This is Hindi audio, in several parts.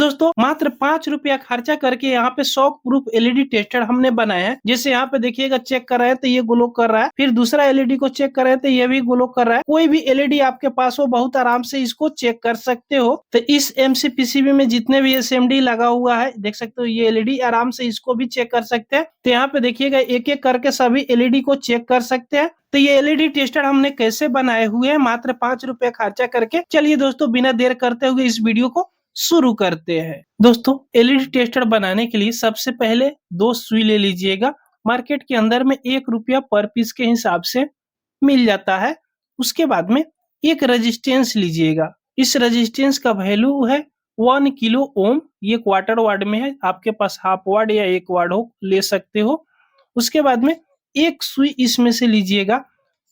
दोस्तों मात्र 5 रुपया खर्चा करके यहाँ पे शॉक प्रूफ एलईडी टेस्टर हमने बनाया है। जैसे यहाँ पे देखिएगा, चेक कर रहे हैं तो ये ग्लो कर रहा है, फिर दूसरा एलईडी को चेक कर रहे हैं तो ये भी ग्लो कर रहा है। कोई भी एलईडी आपके पास हो, बहुत आराम से इसको चेक कर सकते हो। तो इस एमसी पीसीबी में जितने भी एसएमडी लगा हुआ है, देख सकते हो ये एलईडी, आराम से इसको भी चेक कर सकते हैं। तो यहाँ पे देखिएगा, एक एक करके सभी एलईडी को चेक कर सकते हैं। तो ये एलईडी टेस्टर हमने कैसे बनाए हुए हैं मात्र 5 रुपया खर्चा करके। चलिए दोस्तों, बिना देर करते हुए इस वीडियो को शुरू करते हैं। दोस्तों, एलईडी टेस्टर बनाने के लिए सबसे पहले 2 सुई ले लीजिएगा। मार्केट के अंदर में 1 रुपया पर पीस के हिसाब से मिल जाता है। उसके बाद में एक रेजिस्टेंस लीजिएगा। इस रेजिस्टेंस का वैल्यू है 1 किलो ओम। ये क्वार्टर वाट में है, आपके पास हाफ वाट या 1 वाट हो ले सकते हो। उसके बाद में एक सुई इसमें से लीजिएगा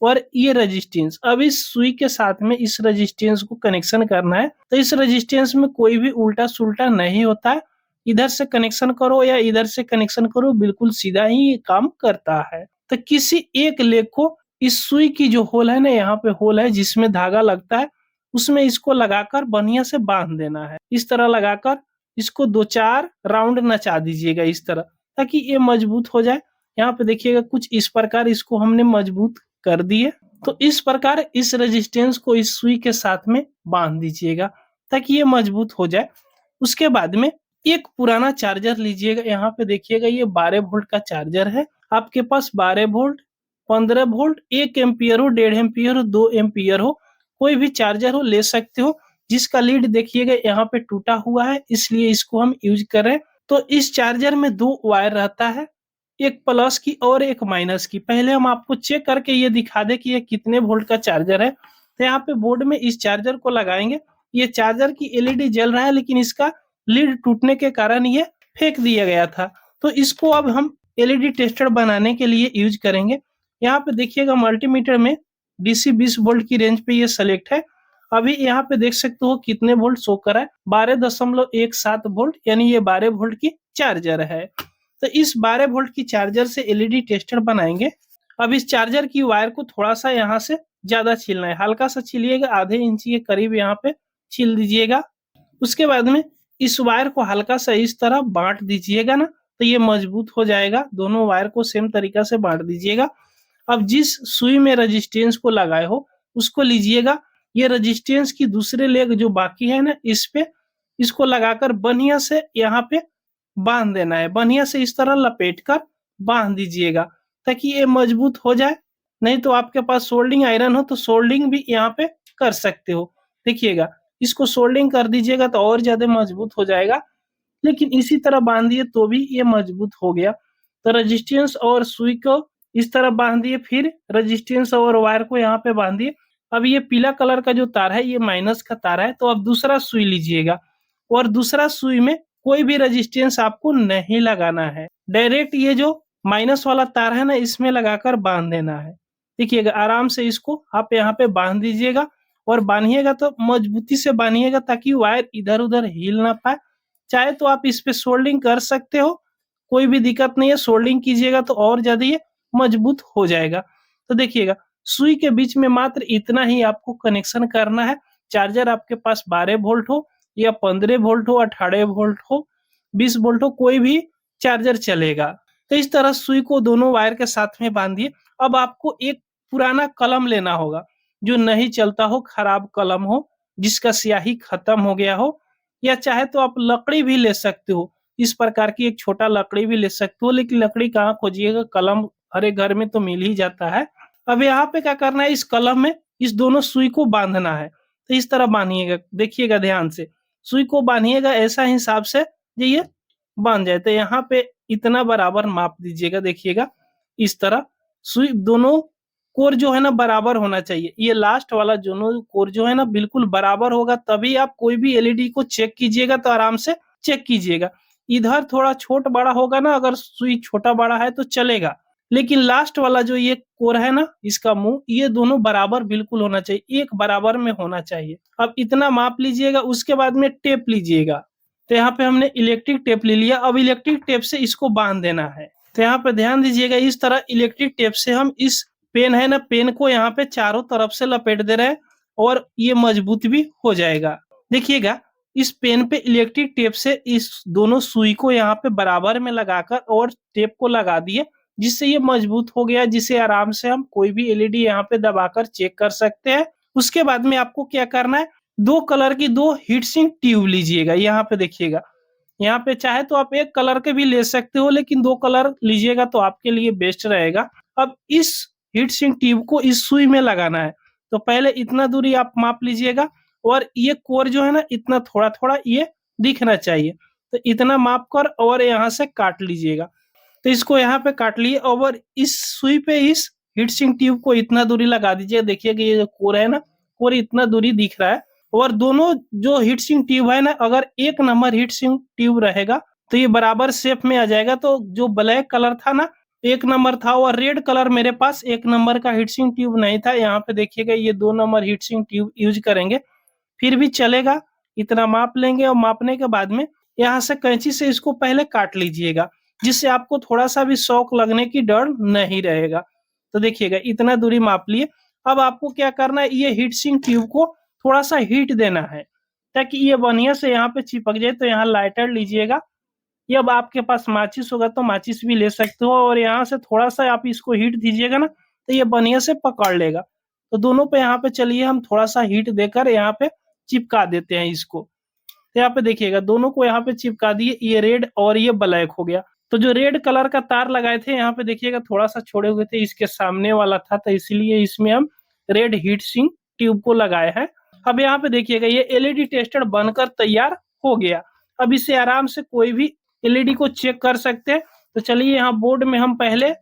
और ये रेजिस्टेंस, अब इस सुई के साथ में इस रेजिस्टेंस को कनेक्शन करना है। तो इस रेजिस्टेंस में कोई भी उल्टा सुल्टा नहीं होता है। इधर से कनेक्शन करो या इधर से कनेक्शन करो, बिल्कुल सीधा ही ये काम करता है। तो किसी एक लेग को, इस सुई की जो होल है ना, यहाँ पे होल है जिसमें धागा लगता है, उसमें इसको लगाकर बढ़िया से बांध देना है। इस तरह लगाकर इसको 2-4 राउंड नचा दीजिएगा इस तरह, ताकि ये मजबूत हो जाए। यहाँ पे देखिएगा, कुछ इस प्रकार इसको हमने मजबूत कर दिए। तो इस प्रकार इस रेजिस्टेंस को इस सुई के साथ में बांध दीजिएगा ताकि ये मजबूत हो जाए। उसके बाद में एक पुराना चार्जर लीजिएगा। यहाँ पे देखिएगा, ये 12 वोल्ट का चार्जर है। आपके पास 12 वोल्ट, 15 वोल्ट, 1 एम्पियर हो, 1.5 एम्पियर हो, 2 एम्पियर हो, कोई भी चार्जर हो ले सकते हो। जिसका लीड देखिएगा यहाँ पे टूटा हुआ है, इसलिए इसको हम यूज कर रहे हैं। तो इस चार्जर में 2 वायर रहता है, एक प्लस की और एक माइनस की। पहले हम आपको चेक करके ये दिखा दे कि ये कितने वोल्ट का चार्जर है। तो यहाँ पे बोर्ड में इस चार्जर को लगाएंगे। ये चार्जर की एलईडी जल रहा है, लेकिन इसका लीड टूटने के कारण ये फेंक दिया गया था। तो इसको अब हम एलईडी टेस्टर बनाने के लिए यूज करेंगे। यहाँ पे देखिएगा, मल्टीमीटर में डीसी 20 वोल्ट की रेंज पे ये सेलेक्ट है। अभी यहाँ पे देख सकते हो कितने वोल्ट शो कर रहा है, 12.17 वोल्ट, यानी ये 12 वोल्ट की चार्जर है। तो इस 12 वोल्ट की चार्जर से एलईडी टेस्टर बनाएंगे। अब इस चार्जर की वायर को थोड़ा सा यहाँ से ज्यादा छीलना है, हल्का सा छीलिएगा, आधे इंची के करीब यहाँ पे छील दीजिएगा। उसके बाद में इस वायर को हल्का सा इस तरह बांट दीजिएगा ना, तो ये मजबूत हो जाएगा। दोनों वायर को सेम तरीका से बांट दीजिएगा। अब जिस सुई में रेजिस्टेंस को लगाए हो उसको लीजिएगा। ये रेजिस्टेंस की दूसरे लेग जो बाकी है ना, इस पे इसको लगाकर बढ़िया से यहाँ पे बांध देना है। बढ़िया से इस तरह लपेट कर बांध दीजिएगा ताकि ये मजबूत हो जाए। नहीं तो आपके पास सोल्डिंग आयरन हो तो सोल्डिंग भी यहाँ पे कर सकते हो। देखिएगा, इसको सोल्डिंग कर दीजिएगा तो और ज्यादा मजबूत हो जाएगा, लेकिन इसी तरह बांधिए तो भी ये मजबूत हो गया। तो रेजिस्टेंस और सुई को इस तरह बांध दिए, फिर रेजिस्टेंस और वायर को यहाँ पे बांधिए। अब ये पीला कलर का जो तार है, ये माइनस का तार है। तो अब दूसरा सुई लीजिएगा और दूसरा सुई में कोई भी रेजिस्टेंस आपको नहीं लगाना है, डायरेक्ट ये जो माइनस वाला तार है ना, इसमें लगाकर बांध देना है। देखिएगा, आराम से इसको आप यहाँ पे बांध दीजिएगा और बांधिएगा तो मजबूती से बांधिएगा ताकि वायर इधर उधर हिल ना पाए। चाहे तो आप इस पे सोल्डिंग कर सकते हो, कोई भी दिक्कत नहीं है। सोल्डिंग कीजिएगा तो और ज्यादा ये मजबूत हो जाएगा। तो देखिएगा, सुई के बीच में मात्र इतना ही आपको कनेक्शन करना है। चार्जर आपके पास 12 वोल्ट हो या 15 वोल्ट हो, 18 वोल्ट हो, 20 वोल्ट हो, कोई भी चार्जर चलेगा। तो इस तरह सुई को दोनों वायर के साथ में बांधिए। अब आपको एक पुराना कलम लेना होगा जो नहीं चलता हो, खराब कलम हो, जिसका स्याही खत्म हो गया हो, या चाहे तो आप लकड़ी भी ले सकते हो। इस प्रकार की एक छोटा लकड़ी भी ले सकते हो, लेकिन लकड़ी कहाँ खोजिएगा, कलम हर एक घर में तो मिल ही जाता है। अब यहाँ पे क्या करना है, इस कलम में इस दोनों सुई को बांधना है। तो इस तरह बांधिएगा, देखिएगा ध्यान से, सुई को बांधिएगा ऐसा हिसाब से जो ये बांध जाए। तो यहाँ पे इतना बराबर माप दीजिएगा। देखिएगा, इस तरह सुई दोनों कोर जो है ना बराबर होना चाहिए। ये लास्ट वाला दोनों कोर जो है ना बिल्कुल बराबर होगा, तभी आप कोई भी एलईडी को चेक कीजिएगा तो आराम से चेक कीजिएगा। इधर थोड़ा छोट बड़ा होगा ना, अगर सुई छोटा बड़ा है तो चलेगा, लेकिन लास्ट वाला जो ये कोर है ना, इसका मुंह, ये दोनों बराबर बिल्कुल होना चाहिए, एक बराबर में होना चाहिए। अब इतना माप लीजिएगा। उसके बाद में टेप लीजिएगा। तो यहाँ पे हमने इलेक्ट्रिक टेप ले लिया। अब इलेक्ट्रिक टेप से इसको बांध देना है। तो यहाँ पे ध्यान दीजिएगा, इस तरह इलेक्ट्रिक टेप से हम इस पेन है ना, पेन को यहाँ पे चारों तरफ से लपेट दे रहे हैं और ये मजबूत भी हो जाएगा। देखिएगा, इस पेन पे इलेक्ट्रिक टेप से इस दोनों सुई को यहाँ पे बराबर में लगाकर और टेप को लगा दिए, जिससे ये मजबूत हो गया, जिसे आराम से हम कोई भी एलईडी यहाँ पे दबाकर चेक कर सकते हैं। उसके बाद में आपको क्या करना है, 2 कलर की 2 हीट सिंक ट्यूब लीजिएगा। यहाँ पे देखिएगा, यहाँ पे चाहे तो आप 1 कलर के भी ले सकते हो, लेकिन 2 कलर लीजिएगा तो आपके लिए बेस्ट रहेगा। अब इस हीट सिंक ट्यूब को इस सुई में लगाना है, तो पहले इतना दूरी आप माप लीजिएगा और ये कोर जो है ना, इतना थोड़ा-थोड़ा ये दिखना चाहिए। तो इतना माप कर और यहाँ से काट लीजिएगा। तो इसको यहाँ पे काट लिए और इस सुई पे इस हीट सिंक ट्यूब को इतना दूरी लगा दीजिए। देखिए कि ये जो कोर है ना, कोर इतना दूरी दिख रहा है। और दोनों जो हीट सिंक ट्यूब है ना, अगर 1 नंबर हीट सिंक ट्यूब रहेगा तो ये बराबर शेप में आ जाएगा। तो जो ब्लैक कलर था ना 1 नंबर था, और रेड कलर मेरे पास 1 नंबर का हीट सिंक ट्यूब नहीं था। यहाँ पे देखिएगा ये 2 number heat sink tube use करेंगे, फिर भी चलेगा। इतना माप लेंगे और मापने के बाद में यहाँ से कैंची से इसको पहले काट लीजिएगा, जिससे आपको थोड़ा सा भी शॉक लगने की डर नहीं रहेगा। तो देखिएगा इतना दूरी माप लिए। अब आपको क्या करना है, ये हीट सिंक ट्यूब को थोड़ा सा हीट देना है ताकि ये बढ़िया से यहाँ पे चिपक जाए। तो यहाँ लाइटर लीजिएगा, ये अब आपके पास माचिस होगा तो माचिस भी ले सकते हो, और यहाँ से थोड़ा सा आप इसको हीट दीजिएगा ना तो ये बढ़िया से पकड़ लेगा। तो दोनों पे यहाँ पे चलिए हम थोड़ा सा हीट देकर यहाँ पे चिपका देते हैं इसको। तो यहाँ पे देखिएगा दोनों को यहाँ पे चिपका दिए, ये रेड और ये ब्लैक हो गया। तो जो रेड कलर का तार लगाए थे यहाँ पे देखिएगा थोड़ा सा छोड़े हुए थे, इसके सामने वाला था, तो इसलिए इसमें हम रेड हीट सिंक ट्यूब को लगाए हैं। अब यहाँ पे देखिएगा ये एलईडी टेस्टर बनकर तैयार हो गया। अब इससे आराम से कोई भी एलईडी को चेक कर सकते हैं। तो चलिए यहाँ बोर्ड में हम पहले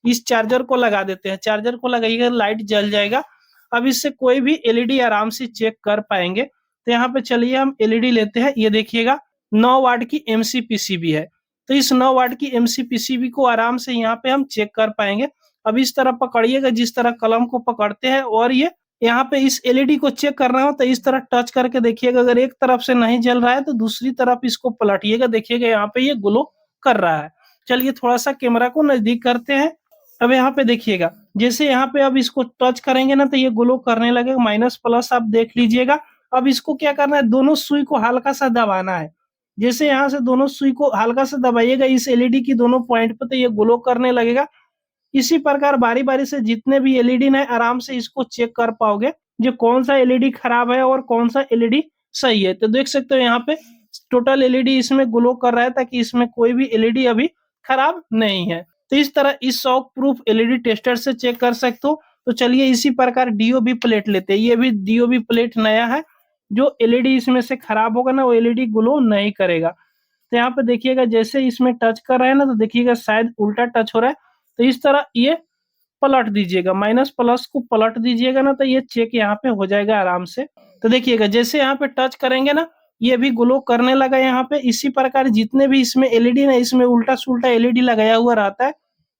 इस चार्जर को लगा देते हैं। चार्जर को लगाइएगा, लाइट जल जाएगा। अब इससे कोई भी एलईडी आराम से चेक कर पाएंगे। तो यहाँ पे चलिए हम एलईडी लेते हैं। ये देखिएगा 9 वाट की एमसी पीसीबी है। तो इस 9 वाट की एमसी पीसीबी को आराम से यहाँ पे हम चेक कर पाएंगे। अब इस तरह पकड़िएगा जिस तरह कलम को पकड़ते हैं, और ये यहाँ पे इस एलईडी को चेक करना हो तो इस तरह टच करके देखिएगा। अगर एक तरफ से नहीं जल रहा है तो दूसरी तरफ इसको पलटिएगा, देखिएगा यहाँ पे ये ग्लो कर रहा है। चलिए थोड़ा सा कैमरा को नजदीक करते हैं। अब यहाँ पे देखिएगा, जैसे यहाँ पे अब इसको टच करेंगे ना तो ये ग्लो करने लगेगा, माइनस प्लस आप देख लीजिएगा। अब इसको क्या करना है, दोनों सुई को हल्का सा दबाना है। जैसे यहाँ से दोनों सुई को हल्का सा दबाइएगा इस एलईडी की दोनों पॉइंट पे, तो ये ग्लो करने लगेगा। इसी प्रकार बारी बारी से जितने भी एलईडी है आराम से इसको चेक कर पाओगे, जो कौन सा एलईडी खराब है और कौन सा एलईडी सही है। तो देख सकते हो यहाँ पे टोटल एलईडी इसमें ग्लो कर रहा है, ताकि इसमें कोई भी एलईडी अभी खराब नहीं है। तो इस तरह इस शॉक प्रूफ एलईडी टेस्टर से चेक कर सकते हो। तो चलिए इसी प्रकार डीओबी प्लेट लेते हैं। ये भी डीओबी प्लेट नया है, जो एलईडी इसमें से खराब होगा ना वो एलईडी ग्लो नहीं करेगा। तो यहाँ पे देखिएगा जैसे इसमें टच कर रहे हैं ना, तो देखिएगा शायद उल्टा टच हो रहा है। तो इस तरह ये पलट दीजिएगा, माइनस प्लस को पलट दीजिएगा ना, तो ये चेक यहाँ पे हो जाएगा आराम से। तो देखिएगा जैसे यहाँ पे टच करेंगे ना ये भी ग्लो करने लगा यहाँ पे। इसी प्रकार जितने भी इसमें एलईडी ना, इसमें उल्टा सुल्टा एलईडी लगाया हुआ रहता है,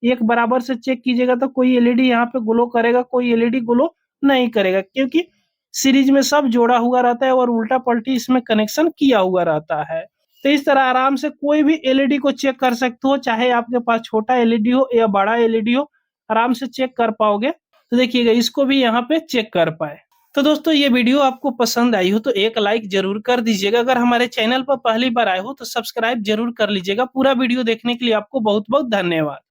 एक बराबर से चेक कीजिएगा तो कोई एलईडी यहाँ पे ग्लो करेगा, कोई एलईडी ग्लो नहीं करेगा, क्योंकि सीरीज में सब जोड़ा हुआ रहता है और उल्टा पलटी इसमें कनेक्शन किया हुआ रहता है। तो इस तरह आराम से कोई भी एलईडी को चेक कर सकते हो, चाहे आपके पास छोटा एलईडी हो या बड़ा एलईडी हो, आराम से चेक कर पाओगे। तो देखिएगा इसको भी यहाँ पे चेक कर पाए। तो दोस्तों ये वीडियो आपको पसंद आई हो तो एक लाइक जरूर कर दीजिएगा। अगर हमारे चैनल पर पहली बार आए हो तो सब्सक्राइब जरूर कर लीजिएगा। पूरा वीडियो देखने के लिए आपको बहुत बहुत धन्यवाद।